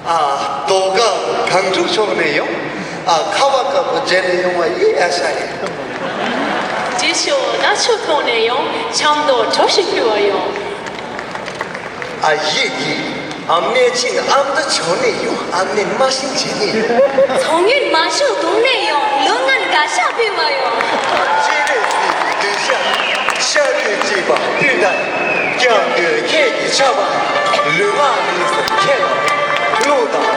아, 너가 강조 좋네요. 아, 카와카 보제네 영화 이 아사히. 지쇼 나쇼 토네요. 참도 조시 필요해요. 아, 얘기. 암내진 암도 좋네요. 암내 마신 제네요. 성인 마쇼 동네요. 렁한 가샤 필요해요. 제레스 드샤 샤르 지바 뜨다. 경그 케기 차바. 르마니스 케로. 로다